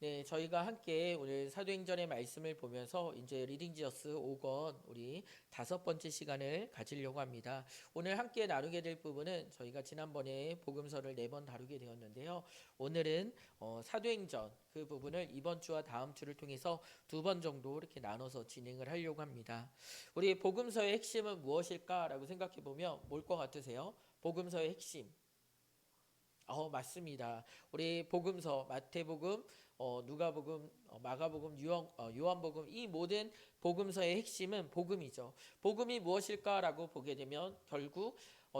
네, 저희가 함께 오늘 사도행전의 말씀을 보면서 이제 리딩 지어스 5권 우리 5번째 시간을 가지려고 합니다. 오늘 함께 나누게 될 부분은 저희가 지난번에 복음서를 4번 다루게 되었는데요. 오늘은 사도행전 그 부분을 이번 주와 다음 주를 통해서 2번 정도 이렇게 나눠서 진행을 하려고 합니다. 우리 복음서의 핵심은 무엇일까라고 생각해 보면 뭘 것 같으세요? 복음서의 핵심. 맞습니다. 우리 복음서 마태복음, 누가복음, 마가복음, 요한복음 이 모든 복음서의 핵심은 복음이죠. 복음이 무엇일까라고 보게 되면 결국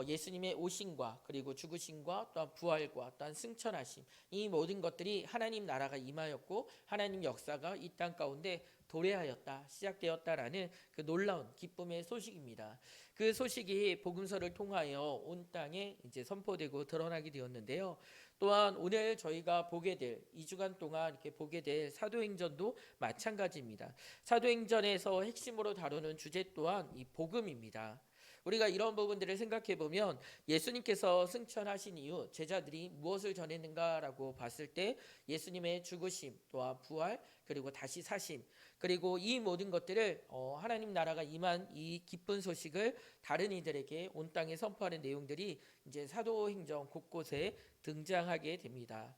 예수님의 오심과 그리고 죽으심과 또한 부활과 또한 승천하심 이 모든 것들이 하나님 나라가 임하였고 하나님 역사가 이 땅 가운데 도래하였다 시작되었다라는 그 놀라운 기쁨의 소식입니다. 그 소식이 복음서를 통하여 온 땅에 이제 선포되고 드러나게 되었는데요. 또한 오늘 저희가 보게 될 2주간 동안 이렇게 보게 될 사도행전도 마찬가지입니다. 사도행전에서 핵심으로 다루는 주제 또한 이 복음입니다. 우리가 이런 부분들을 생각해 보면 예수님께서 승천하신 이후 제자들이 무엇을 전했는가라고 봤을 때 예수님의 죽으심 또한 부활 그리고 다시 사심 그리고 이 모든 것들을 하나님 나라가 임한 이 기쁜 소식을 다른 이들에게 온 땅에 선포하는 내용들이 이제 사도행전 곳곳에 등장하게 됩니다.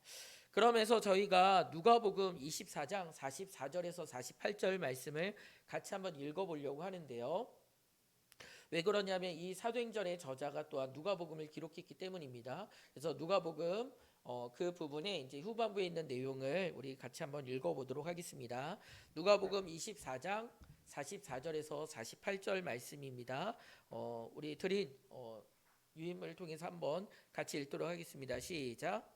그러면서 저희가 누가복음 24장 44절에서 48절 말씀을 같이 한번 읽어보려고 하는데요. 왜 그러냐면 이 사도행전의 저자가 또한 누가복음을 기록했기 때문입니다. 그래서 누가복음 그 부분에 이제 후반부에 있는 내용을 우리 같이 한번 읽어보도록 하겠습니다. 누가복음 24장 44절에서 48절 말씀입니다. 우리 드린 유인을 통해서 한번 같이 읽도록 하겠습니다. 시작.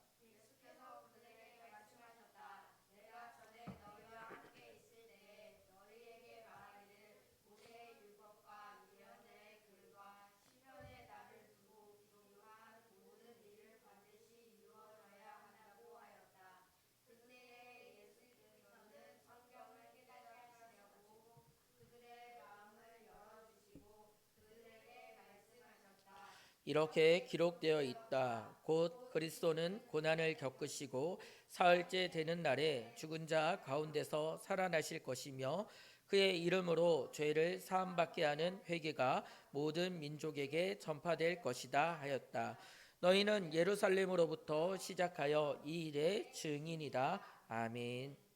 이렇게 기록되어 있다. 곧 그리스도는 고난을 겪으시고 사흘째 되는 날에 죽은 자 가운데서 살아나실 것이며 그의 이름으로 죄를 사함받게 하는 회개가 모든 민족에게 전파될 것이다 하였다. 너희는 예루살렘으로부터 시작하여 이 일의 증인이다. 아멘.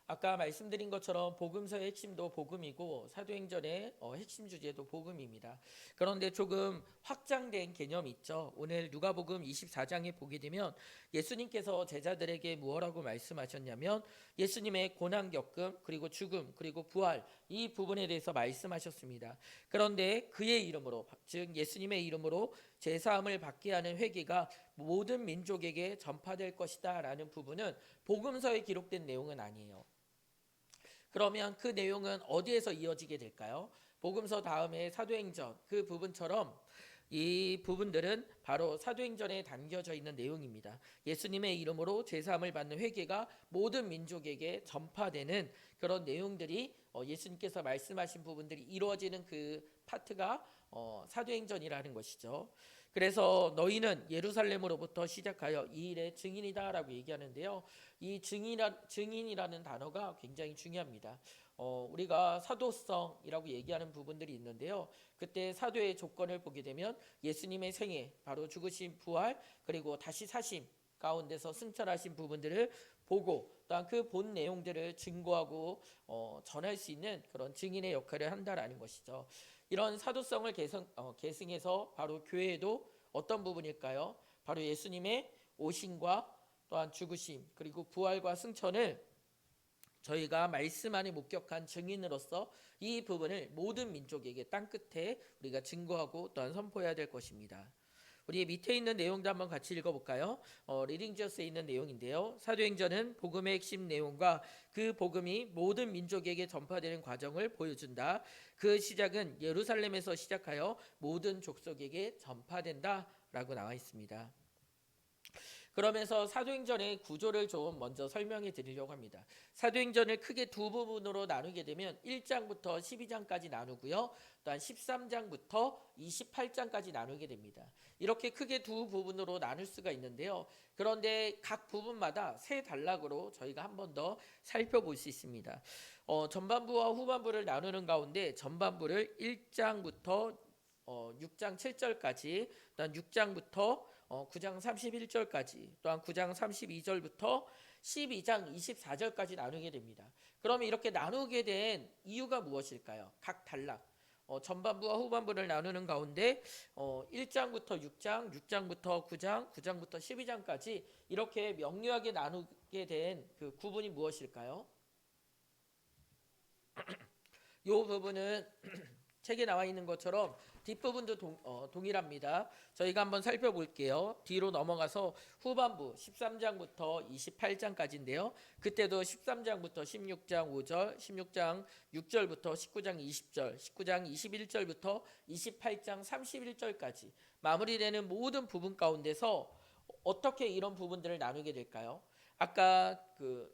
아까 말씀드린 것처럼 복음서의 핵심도 복음이고 사도행전의 핵심 주제도 복음입니다. 그런데 조금 확장된 개념이 있죠. 오늘 누가복음 24장에 보게 되면 예수님께서 제자들에게 무엇라고 말씀하셨냐면 예수님의 고난 겪음 그리고 죽음 그리고 부활 이 부분에 대해서 말씀하셨습니다. 그런데 그의 이름으로 즉 예수님의 이름으로 제사함을 받게 하는 회개가 모든 민족에게 전파될 것이다 라는 부분은 복음서에 기록된 내용은 아니에요. 그러면 그 내용은 어디에서 이어지게 될까요? 복음서 다음에 사도행전 그 부분처럼 이 부분들은 바로 사도행전에 담겨져 있는 내용입니다. 예수님의 이름으로 제사함을 받는 회개가 모든 민족에게 전파되는 그런 내용들이 예수님께서 말씀하신 부분들이 이루어지는 그 파트가 사도행전이라는 것이죠. 그래서 너희는 예루살렘으로부터 시작하여 이 일의 증인이다라고 얘기하는데요. 이 증인이라는 단어가 굉장히 중요합니다. 우리가 사도성이라고 얘기하는 부분들이 있는데요. 그때 사도의 조건을 보게 되면 예수님의 생애, 바로 죽으신 부활, 그리고 다시 사심 가운데서 승천하신 부분들을 보고 또한 그 본 내용들을 증거하고 전할 수 있는 그런 증인의 역할을 한다라는 것이죠. 이런 사도성을 계승해서 바로 교회에도 어떤 부분일까요? 바로 예수님의 오심과 또한 죽으심 그리고 부활과 승천을 저희가 말씀 안에 목격한 증인으로서 이 부분을 모든 민족에게 땅끝에 우리가 증거하고 또한 선포해야 될 것입니다. 우리 밑에 있는 내용도 한번 같이 읽어볼까요? 리딩 지어스에 있는 내용인데요. 사도행전은 복음의 핵심 내용과 그 복음이 모든 민족에게 전파되는 과정을 보여준다. 그 시작은 예루살렘에서 시작하여 모든 족속에게 전파된다 라고 나와 있습니다. 그러면서 사도행전의 구조를 좀 먼저 설명해 드리려고 합니다. 사도행전을 크게 두 부분으로 나누게 되면 1장부터 12장까지 나누고요. 또한 13장부터 28장까지 나누게 됩니다. 이렇게 크게 두 부분으로 나눌 수가 있는데요. 그런데 각 부분마다 세 단락으로 저희가 한 번 더 살펴볼 수 있습니다. 전반부와 후반부를 나누는 가운데 전반부를 1장부터 6장 7절까지, 또한 6장부터 9장 31절까지, 또한 9장 32절부터 12장 24절까지 나누게 됩니다. 그러면 이렇게 나누게 된 이유가 무엇일까요? 각 단락 전반부와 후반부를 나누는 가운데 1장부터 6장, 6장부터 9장, 9장부터 12장까지 이렇게 명료하게 나누게 된 그 구분이 무엇일까요? 이 부분은 책에 나와 있는 것처럼 뒷부분도 동일합니다. 저희가 한번 살펴볼게요. 뒤로 넘어가서 후반부 13장부터 28장까지인데요. 그때도 13장부터 16장 5절, 16장 6절부터 19장 20절, 19장 21절부터 28장 31절까지 마무리되는 모든 부분 가운데서 어떻게 이런 부분들을 나누게 될까요? 아까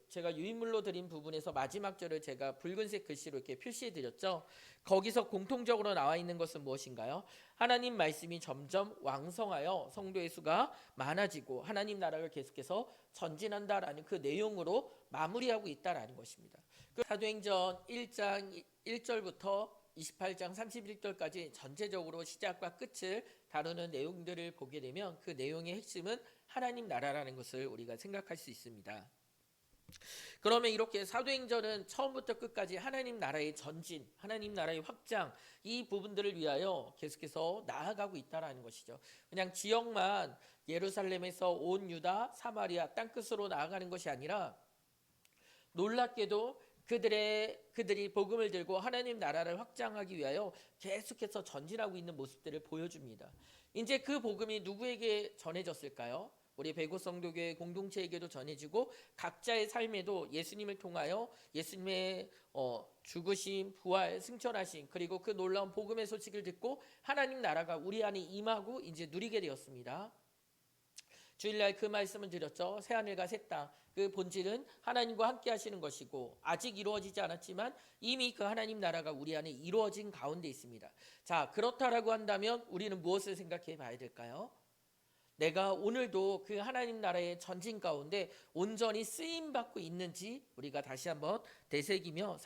제가 유인물로 드린 부분에서 마지막 절을 제가 붉은색 글씨로 이렇게 표시해 드렸죠. 거기서 공통적으로 나와 있는 것은 무엇인가요? 하나님 말씀이 점점 왕성하여 성도의 수가 많아지고 하나님 나라가 계속해서 전진한다라는 그 내용으로 마무리하고 있다라는 것입니다. 사도행전 1장 1절부터 28장 31절까지 전체적으로 시작과 끝을 다루는 내용들을 보게 되면 그 내용의 핵심은 하나님 나라라는 것을 우리가 생각할 수 있습니다. 그러면 이렇게 사도행전은 처음부터 끝까지 하나님 나라의 전진, 하나님 나라의 확장 이 부분들을 위하여 계속해서 나아가고 있다라는 것이죠. 그냥 지역만 예루살렘에서 온 유다, 사마리아 땅끝으로 나아가는 것이 아니라 놀랍게도 그들이 복음을 들고 하나님 나라를 확장하기 위하여 계속해서 전진하고 있는 모습들을 보여줍니다. 이제 그 복음이 누구에게 전해졌을까요? 우리 백오 성도교회 공동체에게도 전해지고 각자의 삶에도 예수님을 통하여 예수님의 죽으심, 부활, 승천하심 그리고 그 놀라운 복음의 소식을 듣고 하나님 나라가 우리 안에 임하고 이제 누리게 되었습니다. 주일날 그 말씀을 드렸죠. 새하늘과 새 땅. 그 본질은 하나님과 함께 하시는 것이고 아직 이루어지지 않았지만 이미 그 하나님 나라가 우리 안에 이루어진 가운데 있습니다. 자, 그렇다라고 한다면 우리는 무엇을 생각해 봐야 될까요? 내가 오늘도 그 하나님 나라의 전진 가운데 온전히 쓰임 받고 있는지 우리가 다시 한번 되새기며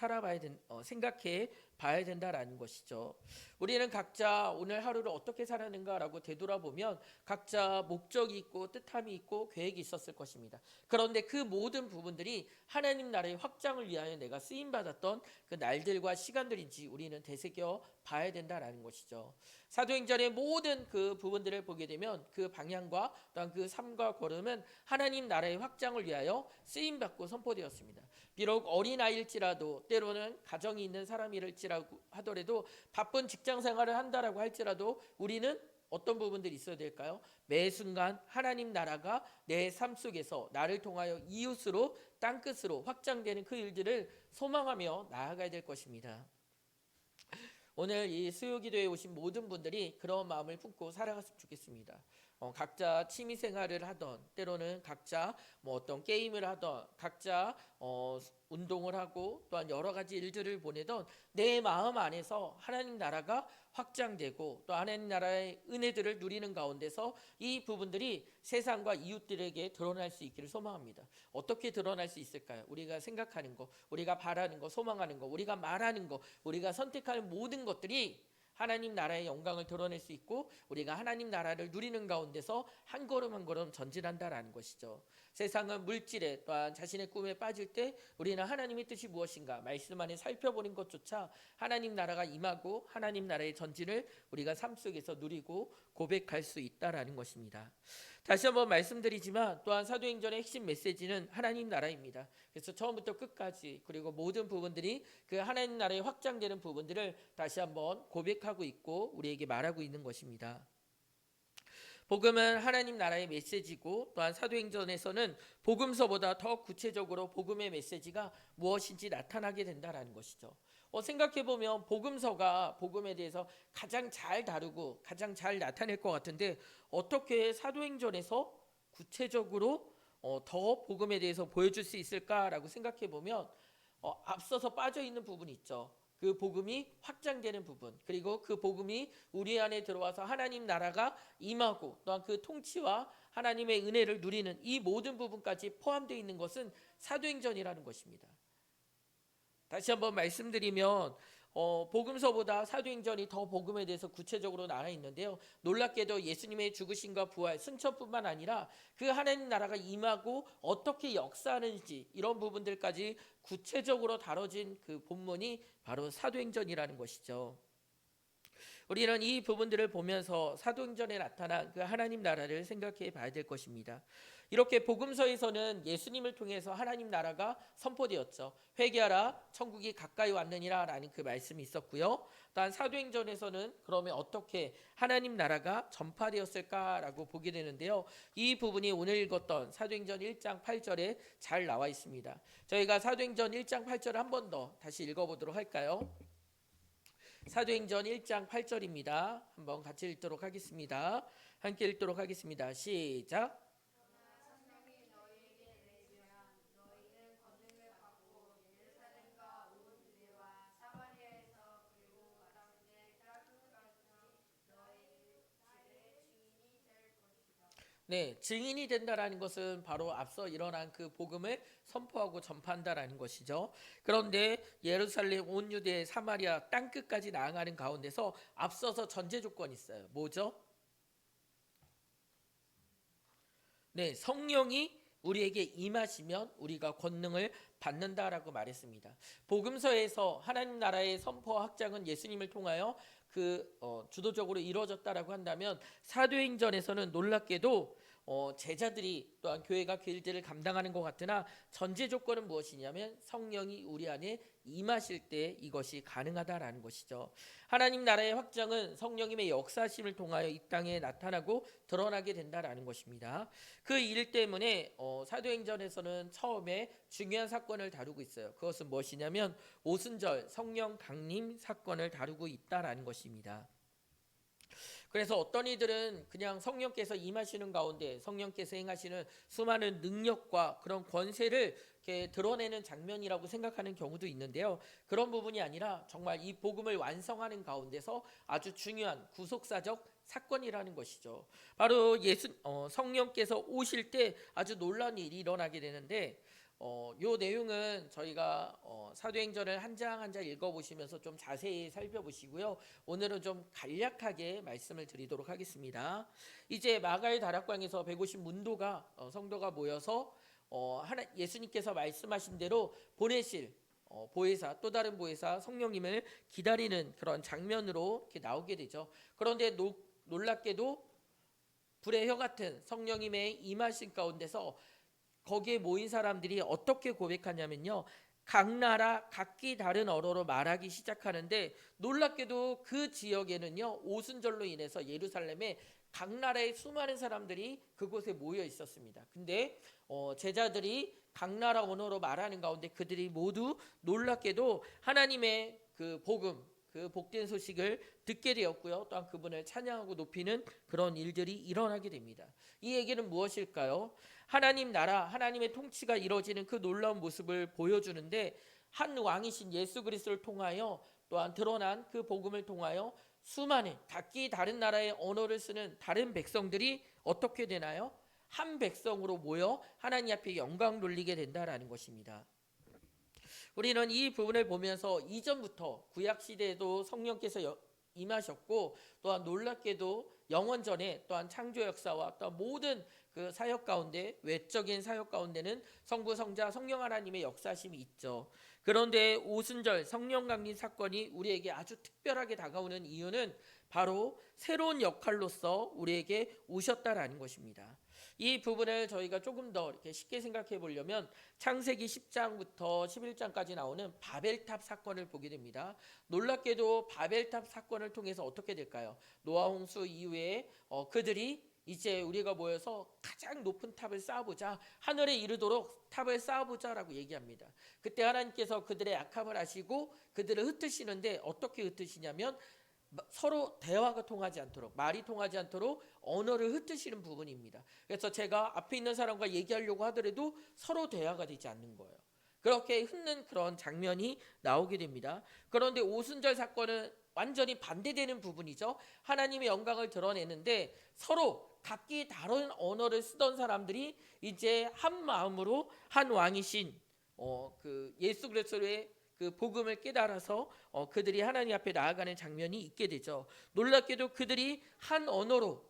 생각해 봐야 된다라는 것이죠. 우리는 각자 오늘 하루를 어떻게 살았는가라고 되돌아보면 각자 목적이 있고 뜻함이 있고 계획이 있었을 것입니다. 그런데 그 모든 부분들이 하나님 나라의 확장을 위하여 내가 쓰임 받았던 그 날들과 시간들인지 우리는 되새겨 봐야 된다라는 것이죠. 사도행전의 모든 그 부분들을 보게 되면 그 방향과 또한 그 삶과 걸음은 하나님 나라의 확장을 위하여 쓰임 받고 선포되었습니다. 비록 어린아이일지라도 때로는 가정이 있는 사람일지라고 하더라도 바쁜 직장 생활을 한다라고 할지라도 우리는 어떤 부분들이 있어야 될까요? 매 순간 하나님 나라가 내 삶 속에서 나를 통하여 이웃으로 땅끝으로 확장되는 그 일들을 소망하며 나아가야 될 것입니다. 오늘 이 수요기도에 오신 모든 분들이 그런 마음을 품고 살아갔으면 좋겠습니다. 각자 취미 생활을 하던 때로는 각자 어떤 게임을 하던 각자 운동을 하고 또한 여러 가지 일들을 보내던 내 마음 안에서 하나님 나라가 확장되고 또 하나님 나라의 은혜들을 누리는 가운데서 이 부분들이 세상과 이웃들에게 드러날 수 있기를 소망합니다. 어떻게 드러날 수 있을까요? 우리가 생각하는 거, 우리가 바라는 거, 소망하는 거, 우리가 말하는 거, 우리가 선택하는 모든 것들이 하나님 나라의 영광을 드러낼 수 있고 우리가 하나님 나라를 누리는 가운데서 한 걸음 한 걸음 전진한다라는 것이죠. 세상은 물질에 또한 자신의 꿈에 빠질 때 우리는 하나님의 뜻이 무엇인가 말씀 안에 살펴보는 것조차 하나님 나라가 임하고 하나님 나라의 전진을 우리가 삶 속에서 누리고 고백할 수 있다라는 것입니다. 다시 한번 말씀드리지만 또한 사도행전의 핵심 메시지는 하나님 나라입니다. 그래서 처음부터 끝까지 그리고 모든 부분들이 그 하나님 나라에 확장되는 부분들을 다시 한번 고백하고 있고 우리에게 말하고 있는 것입니다. 복음은 하나님 나라의 메시지고 또한 사도행전에서는 복음서보다 더 구체적으로 복음의 메시지가 무엇인지 나타나게 된다는 것이죠. 생각해보면 복음서가 복음에 대해서 가장 잘 다루고 가장 잘 나타낼 것 같은데 어떻게 사도행전에서 구체적으로 더 복음에 대해서 보여줄 수 있을까라고 생각해 보면 앞서서 빠져 있는 부분이 있죠. 그 복음이 확장되는 부분, 그리고 그 복음이 우리 안에 들어와서 하나님 나라가 임하고 또한 그 통치와 하나님의 은혜를 누리는 이 모든 부분까지 포함되어 있는 것은 사도행전이라는 것입니다. 다시 한번 말씀드리면 복음서보다 사도행전이 더 복음에 대해서 구체적으로 나와 있는데요. 놀랍게도 예수님의 죽으심과 부활, 승천뿐만 아니라 그 하나님 나라가 임하고 어떻게 역사하는지 이런 부분들까지 구체적으로 다뤄진 그 본문이 바로 사도행전이라는 것이죠. 우리는 이 부분들을 보면서 사도행전에 나타난 그 하나님 나라를 생각해 봐야 될 것입니다. 이렇게 복음서에서는 예수님을 통해서 하나님 나라가 선포되었죠. 회개하라 천국이 가까이 왔느니라 라는 그 말씀이 있었고요. 또한 사도행전에서는 그러면 어떻게 하나님 나라가 전파되었을까라고 보게 되는데요. 이 부분이 오늘 읽었던 사도행전 1장 8절에 잘 나와 있습니다. 저희가 사도행전 1장 8절을 한 번 더 다시 읽어보도록 할까요? 사도행전 1장 8절입니다. 한번 같이 읽도록 하겠습니다. 함께 읽도록 하겠습니다. 시작. 네, 증인이 된다라는 것은 바로 앞서 일어난 그 복음을 선포하고 전파한다라는 것이죠. 그런데 예루살렘, 온 유대, 사마리아 땅 끝까지 나아가는 가운데서 앞서서 전제 조건이 있어요. 뭐죠? 네, 성령이 우리에게 임하시면 우리가 권능을 받는다라고 말했습니다. 복음서에서 하나님 나라의 선포 확장은 예수님을 통하여 주도적으로 이루어졌다라고 한다면 사도행전에서는 놀랍게도 제자들이 또한 교회가 그 일들을 감당하는 것 같으나 전제 조건은 무엇이냐면 성령이 우리 안에 임하실 때 이것이 가능하다라는 것이죠. 하나님 나라의 확장은 성령님의 역사심을 통하여 이 땅에 나타나고 드러나게 된다라는 것입니다. 그 일 때문에 사도행전에서는 처음에 중요한 사건을 다루고 있어요. 그것은 무엇이냐면 오순절 성령 강림 사건을 다루고 있다라는 것입니다. 그래서 어떤 이들은 그냥 성령께서 임하시는 가운데 성령께서 행하시는 수많은 능력과 그런 권세를 이렇게 드러내는 장면이라고 생각하는 경우도 있는데요. 그런 부분이 아니라 정말 이 복음을 완성하는 가운데서 아주 중요한 구속사적 사건이라는 것이죠. 바로 성령께서 오실 때 아주 놀라운 일이 일어나게 되는데 요 내용은 저희가 사도행전을 한 장 한 장 읽어보시면서 좀 자세히 살펴보시고요. 오늘은 좀 간략하게 말씀을 드리도록 하겠습니다. 이제 마가의 다락방에서 150 문도가 성도가 모여서 예수님께서 말씀하신 대로 보내실 보혜사, 또 다른 보혜사 성령님을 기다리는 그런 장면으로 이렇게 나오게 되죠. 그런데 놀랍게도 불의 혀 같은 성령님의 임하신 가운데서 거기에 모인 사람들이 어떻게 고백하냐면요. 각 나라 각기 다른 언어로 말하기 시작하는데 놀랍게도 그 지역에는요. 오순절로 인해서 예루살렘에 각 나라의 수많은 사람들이 그곳에 모여 있었습니다. 근데 제자들이 각 나라 언어로 말하는 가운데 그들이 모두 놀랍게도 하나님의 그 복음 그 복된 소식을 듣게 되었고요. 또한 그분을 찬양하고 높이는 그런 일들이 일어나게 됩니다. 이 얘기는 무엇일까요? 하나님 나라, 하나님의 통치가 이루어지는 그 놀라운 모습을 보여주는데 한 왕이신 예수 그리스도를 통하여 또한 드러난 그 복음을 통하여 수많은 각기 다른 나라의 언어를 쓰는 다른 백성들이 어떻게 되나요? 한 백성으로 모여 하나님 앞에 영광 돌리게 된다라는 것입니다. 우리는 이 부분을 보면서 이전부터 구약 시대에도 성령께서 임하셨고 또한 놀랍게도 영원전에 또한 창조 역사와 또한 모든 그 사역 가운데 외적인 사역 가운데는 성부 성자 성령 하나님의 역사심이 있죠. 그런데 오순절 성령 강림 사건이 우리에게 아주 특별하게 다가오는 이유는 바로 새로운 역할로서 우리에게 오셨다라는 것입니다. 이 부분을 저희가 조금 더 이렇게 쉽게 생각해 보려면 창세기 10장부터 11장까지 나오는 바벨탑 사건을 보게 됩니다. 놀랍게도 바벨탑 사건을 통해서 어떻게 될까요? 노아 홍수 이후에 그들이 이제 우리가 모여서 가장 높은 탑을 쌓아보자, 하늘에 이르도록 탑을 쌓아보자라고 얘기합니다. 그때 하나님께서 그들의 악함을 아시고 그들을 흩으시는데 어떻게 흩으시냐면 서로 대화가 통하지 않도록, 말이 통하지 않도록 언어를 흩으시는 부분입니다. 그래서 제가 앞에 있는 사람과 얘기하려고 하더라도 서로 대화가 되지 않는 거예요. 그렇게 흩는 그런 장면이 나오게 됩니다. 그런데 오순절 사건은 완전히 반대되는 부분이죠. 하나님의 영광을 드러내는데 서로 각기 다른 언어를 쓰던 사람들이 이제 한 마음으로 한 왕이신 그 예수 그리스도의 그 복음을 깨달아서 그들이 하나님 앞에 나아가는 장면이 있게 되죠. 놀랍게도 그들이 한 언어로,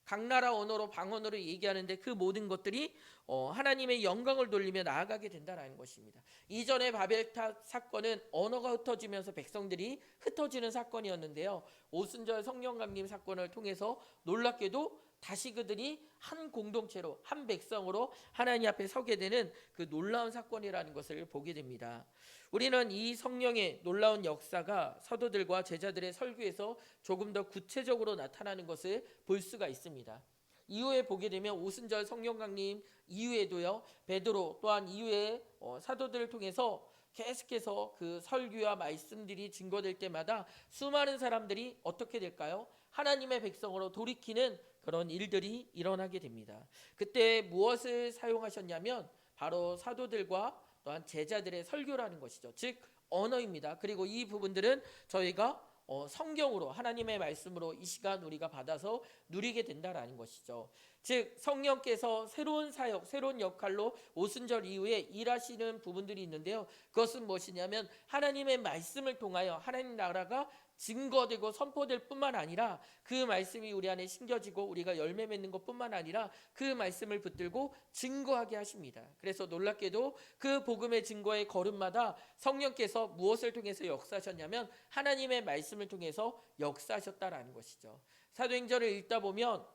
각 나라 언어로, 방언으로 얘기하는데 그 모든 것들이 하나님의 영광을 돌리며 나아가게 된다는 것입니다. 이전의 바벨탑 사건은 언어가 흩어지면서 백성들이 흩어지는 사건이었는데요. 오순절 성령 강림 사건을 통해서 놀랍게도 다시 그들이 한 공동체로, 한 백성으로 하나님 앞에 서게 되는 그 놀라운 사건이라는 것을 보게 됩니다. 우리는 이 성령의 놀라운 역사가 사도들과 제자들의 설교에서 조금 더 구체적으로 나타나는 것을 볼 수가 있습니다. 이후에 보게 되면 오순절 성령 강림 이후에도요, 베드로 또한 이후에 사도들을 통해서 계속해서 그 설교와 말씀들이 증거될 때마다 수많은 사람들이 어떻게 될까요? 하나님의 백성으로 돌이키는 그런 일들이 일어나게 됩니다. 그때 무엇을 사용하셨냐면 바로 사도들과 또한 제자들의 설교라는 것이죠. 즉 언어입니다. 그리고 이 부분들은 저희가 성경으로, 하나님의 말씀으로 이 시간 우리가 받아서 누리게 된다라는 것이죠. 즉 성령께서 새로운 사역, 새로운 역할로 오순절 이후에 일하시는 부분들이 있는데요. 그것은 무엇이냐면 하나님의 말씀을 통하여 하나님 나라가 증거되고 선포될 뿐만 아니라 그 말씀이 우리 안에 심겨지고 우리가 열매 맺는 것뿐만 아니라 그 말씀을 붙들고 증거하게 하십니다. 그래서 놀랍게도 그 복음의 증거의 걸음마다 성령께서 무엇을 통해서 역사하셨냐면 하나님의 말씀을 통해서 역사하셨다라는 것이죠. 사도행전을 읽다 보면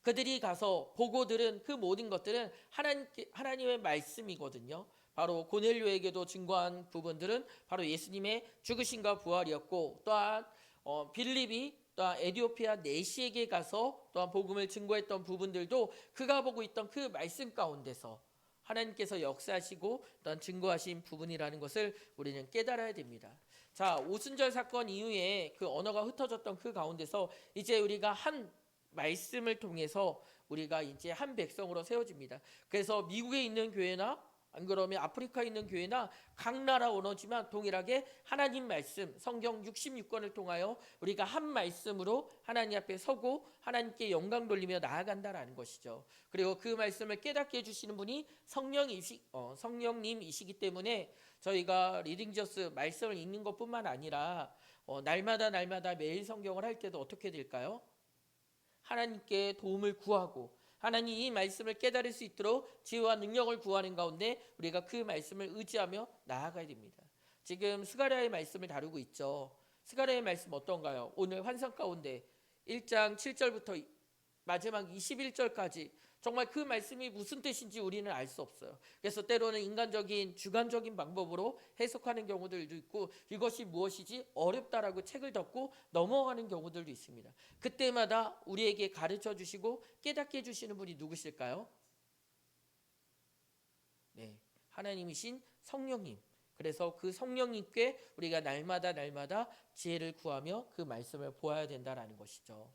그들이 가서 보고 들은 그 모든 것들은 하나님의 말씀이거든요. 바로 고넬료에게도 증거한 부분들은 바로 예수님의 죽으심과 부활이었고, 또한 빌립이 또한 에디오피아 내시에게 가서 또한 복음을 증거했던 부분들도 그가 보고 있던 그 말씀 가운데서 하나님께서 역사하시고 또한 증거하신 부분이라는 것을 우리는 깨달아야 됩니다. 자, 오순절 사건 이후에 그 언어가 흩어졌던 그 가운데서 이제 우리가 한 말씀을 통해서 우리가 이제 한 백성으로 세워집니다. 그래서 미국에 있는 교회나 안 그러면 아프리카에 있는 교회나 각 나라 언어지만 동일하게 하나님 말씀, 성경 66권을 통하여 우리가 한 말씀으로 하나님 앞에 서고 하나님께 영광 돌리며 나아간다라는 것이죠. 그리고 그 말씀을 깨닫게 해주시는 분이 성령님이시기 때문에 저희가 리딩저스 말씀을 읽는 것뿐만 아니라 날마다 매일 성경을 할 때도 어떻게 될까요? 하나님께 도움을 구하고 하나님 이 말씀을 깨달을 수 있도록 지혜와 능력을 구하는 가운데 우리가 그 말씀을 의지하며 나아가야 됩니다. 지금 스가랴의 말씀을 다루고 있죠. 스가랴의 말씀 어떤가요? 오늘 환상 가운데 1장 7절부터 마지막 21절까지 정말 그 말씀이 무슨 뜻인지 우리는 알 수 없어요. 그래서 때로는 인간적인 주관적인 방법으로 해석하는 경우들도 있고 이것이 무엇이지 어렵다라고 책을 덮고 넘어가는 경우들도 있습니다. 그때마다 우리에게 가르쳐 주시고 깨닫게 해주시는 분이 누구실까요? 네, 하나님이신 성령님. 그래서 그 성령님께 우리가 날마다 지혜를 구하며 그 말씀을 보아야 된다라는 것이죠.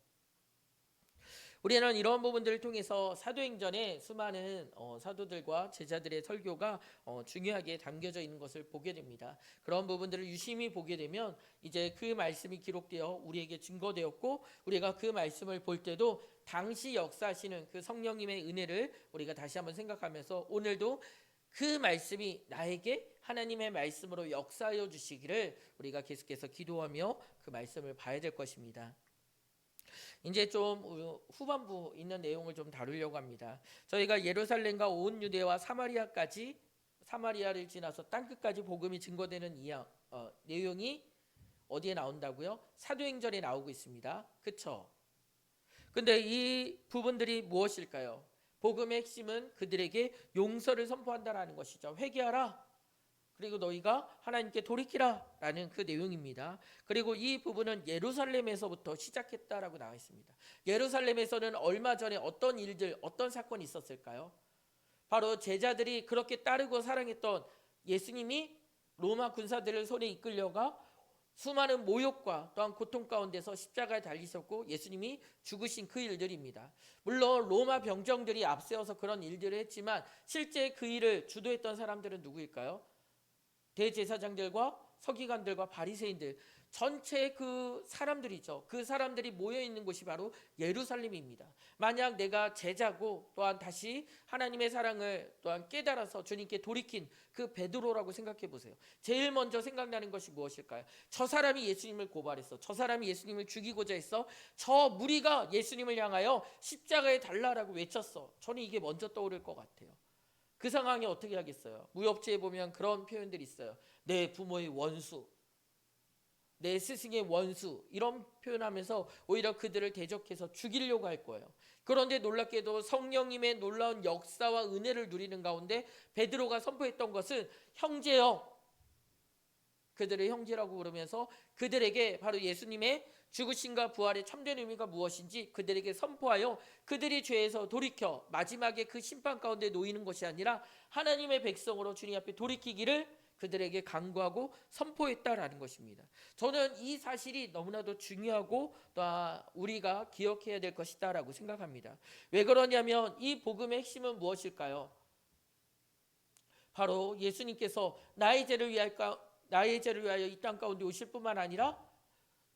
우리는 이런 부분들을 통해서 사도행전에 수많은 사도들과 제자들의 설교가 중요하게 담겨져 있는 것을 보게 됩니다. 그런 부분들을 유심히 보게 되면 이제 그 말씀이 기록되어 우리에게 증거되었고 우리가 그 말씀을 볼 때도 당시 역사하시는 그 성령님의 은혜를 우리가 다시 한번 생각하면서 오늘도 그 말씀이 나에게 하나님의 말씀으로 역사하여 주시기를 우리가 계속해서 기도하며 그 말씀을 봐야 될 것입니다. 이제 좀 후반부 있는 내용을 좀 다루려고 합니다. 저희가 예루살렘과 온 유대와 사마리아까지 사마리아를 지나서 땅끝까지 복음이 증거되는 내용이 어디에 나온다고요? 사도행전에 나오고 있습니다. 그렇죠? 근데 이 부분들이 무엇일까요? 복음의 핵심은 그들에게 용서를 선포한다라는 것이죠. 회개하라. 그리고 너희가 하나님께 돌이키라 라는 그 내용입니다. 그리고 이 부분은 예루살렘에서부터 시작했다라고 나와 있습니다. 예루살렘에서는 얼마 전에 어떤 일들, 어떤 사건이 있었을까요? 바로 제자들이 그렇게 따르고 사랑했던 예수님이 로마 군사들을 손에 이끌려가 수많은 모욕과 또한 고통 가운데서 십자가에 달리셨고 예수님이 죽으신 그 일들입니다. 물론 로마 병정들이 앞세워서 그런 일들을 했지만 실제 그 일을 주도했던 사람들은 누구일까요? 대제사장들과 서기관들과 바리새인들, 전체 그 사람들이죠. 그 사람들이 모여 있는 곳이 바로 예루살렘입니다. 만약 내가 제자고 또한 다시 하나님의 사랑을 또한 깨달아서 주님께 돌이킨 그 베드로라고 생각해 보세요. 제일 먼저 생각나는 것이 무엇일까요? 저 사람이 예수님을 고발했어. 저 사람이 예수님을 죽이고자 했어. 저 무리가 예수님을 향하여 십자가에 달라라고 외쳤어. 저는 이게 먼저 떠오를 것 같아요. 그 상황이 어떻게 하겠어요? 무협지에 보면 그런 표현들이 있어요. 내 부모의 원수, 내 스승의 원수, 이런 표현하면서 오히려 그들을 대적해서 죽이려고 할 거예요. 그런데 놀랍게도 성령님의 놀라운 역사와 은혜를 누리는 가운데 베드로가 선포했던 것은 형제여, 그들을 형제라고 부르면서 그들에게 바로 예수님의 죽으심과 부활의 참된 의미가 무엇인지 그들에게 선포하여 그들이 죄에서 돌이켜 마지막에 그 심판 가운데 놓이는 것이 아니라 하나님의 백성으로 주님 앞에 돌이키기를 그들에게 간구하고 선포했다라는 것입니다. 저는 이 사실이 너무나도 중요하고 또 우리가 기억해야 될 것이다라고 생각합니다. 왜 그러냐면 이 복음의 핵심은 무엇일까요? 바로 예수님께서 나의 죄를 위하여 이 땅 가운데 오실 뿐만 아니라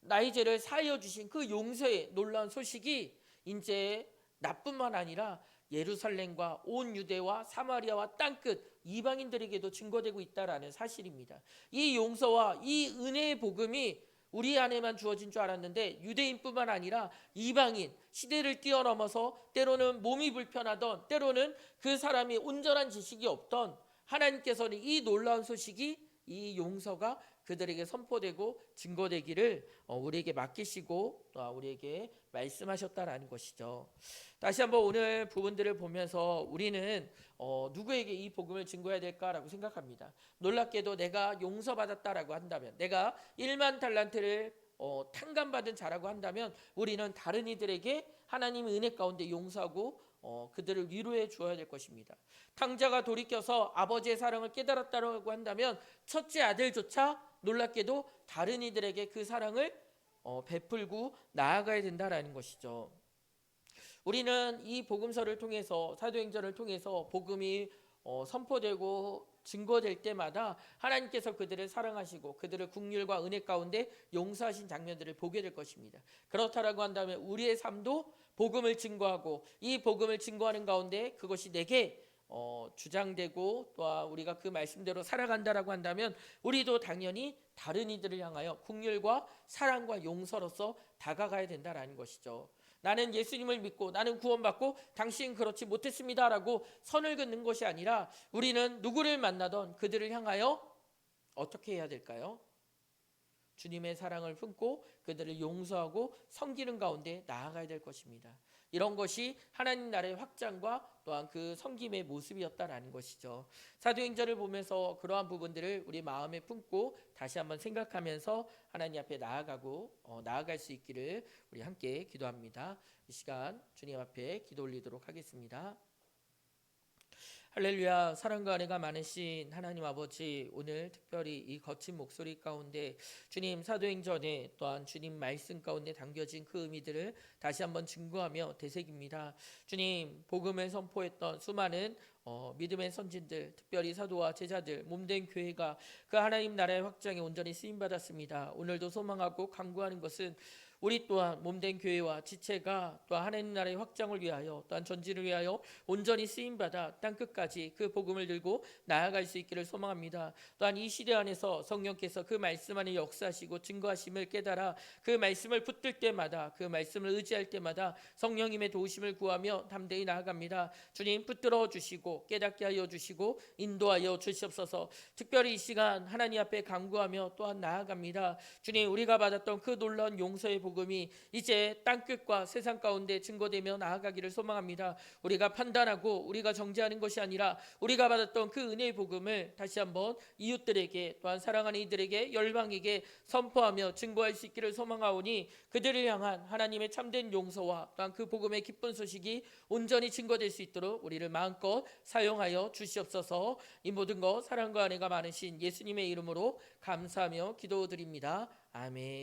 나의 죄를 사하여 주신 그 용서의 놀라운 소식이 이제 나뿐만 아니라 예루살렘과 온 유대와 사마리아와 땅끝 이방인들에게도 증거되고 있다라는 사실입니다. 이 용서와 이 은혜의 복음이 우리 안에만 주어진 줄 알았는데 유대인뿐만 아니라 이방인, 시대를 뛰어넘어서 때로는 몸이 불편하던, 때로는 그 사람이 온전한 지식이 없던 하나님께서는 이 놀라운 소식이, 이 용서가 그들에게 선포되고 증거되기를 우리에게 맡기시고 또 우리에게 말씀하셨다라는 것이죠. 다시 한번 오늘 부분들을 보면서 우리는 누구에게 이 복음을 증거해야 될까라고 생각합니다. 놀랍게도 내가 용서받았다라고 한다면, 내가 1만 달란트를 탕감받은 자라고 한다면 우리는 다른 이들에게 하나님의 은혜 가운데 용서하고 그들을 위로해 주어야 될 것입니다. 탕자가 돌이켜서 아버지의 사랑을 깨달았다고 한다면 첫째 아들조차 놀랍게도 다른 이들에게 그 사랑을 베풀고 나아가야 된다라는 것이죠. 우리는 이 복음서를 통해서, 사도행전을 통해서 복음이 선포되고 증거될 때마다 하나님께서 그들을 사랑하시고 그들을 긍휼과 은혜 가운데 용서하신 장면들을 보게 될 것입니다. 그렇다라고 한다면 우리의 삶도 복음을 증거하고 이 복음을 증거하는 가운데 그것이 내게 주장되고 또 우리가 그 말씀대로 살아간다라고 한다면 우리도 당연히 다른 이들을 향하여 긍휼과 사랑과 용서로서 다가가야 된다라는 것이죠. 나는 예수님을 믿고 나는 구원받고 당신 그렇지 못했습니다라고 선을 긋는 것이 아니라 우리는 누구를 만나던 그들을 향하여 어떻게 해야 될까요? 주님의 사랑을 품고 그들을 용서하고 섬기는 가운데 나아가야 될 것입니다. 이런 것이 하나님 나라의 확장과 또한 그 섬김의 모습이었다라는 것이죠. 사도행전을 보면서 그러한 부분들을 우리 마음에 품고 다시 한번 생각하면서 하나님 앞에 나아갈 수 있기를 우리 함께 기도합니다. 이 시간 주님 앞에 기도 올리도록 하겠습니다. 할렐루야. 사랑과 은혜가 많으신 하나님 아버지, 오늘 특별히 이 거친 목소리 가운데 주님 사도행전에 또한 주님 말씀 가운데 담겨진 그 의미들을 다시 한번 증거하며 되새깁니다. 주님 복음을 선포했던 수많은 믿음의 선진들, 특별히 사도와 제자들, 몸된 교회가 그 하나님 나라의 확장에 온전히 쓰임받았습니다. 오늘도 소망하고 간구하는 것은 우리 또한 몸된 교회와 지체가 또 하나님 나라의 확장을 위하여 또한 전진을 위하여 온전히 쓰임받아 땅끝까지 그 복음을 들고 나아갈 수 있기를 소망합니다. 또한 이 시대 안에서 성령께서 그 말씀 안에 역사하시고 증거하심을 깨달아 그 말씀을 붙들 때마다, 그 말씀을 의지할 때마다 성령님의 도우심을 구하며 담대히 나아갑니다. 주님 붙들어 주시고 깨닫게 하여 주시고 인도하여 주시옵소서. 특별히 이 시간 하나님 앞에 간구하며 또한 나아갑니다. 주님, 우리가 받았던 그 놀라운 용서의 복음이 이제 땅끝과 세상 가운데 증거되며 나아가기를 소망합니다. 우리가 판단하고 우리가 정죄하는 것이 아니라 우리가 받았던 그 은혜의 복음을 다시 한번 이웃들에게 또한 사랑하는 이들에게 열방에게 선포하며 증거할 수 있기를 소망하오니 그들을 향한 하나님의 참된 용서와 또한 그 복음의 기쁜 소식이 온전히 증거될 수 있도록 우리를 마음껏 사용하여 주시옵소서. 이 모든 것 사랑과 은혜가 많으신 예수님의 이름으로 감사하며 기도드립니다. 아멘.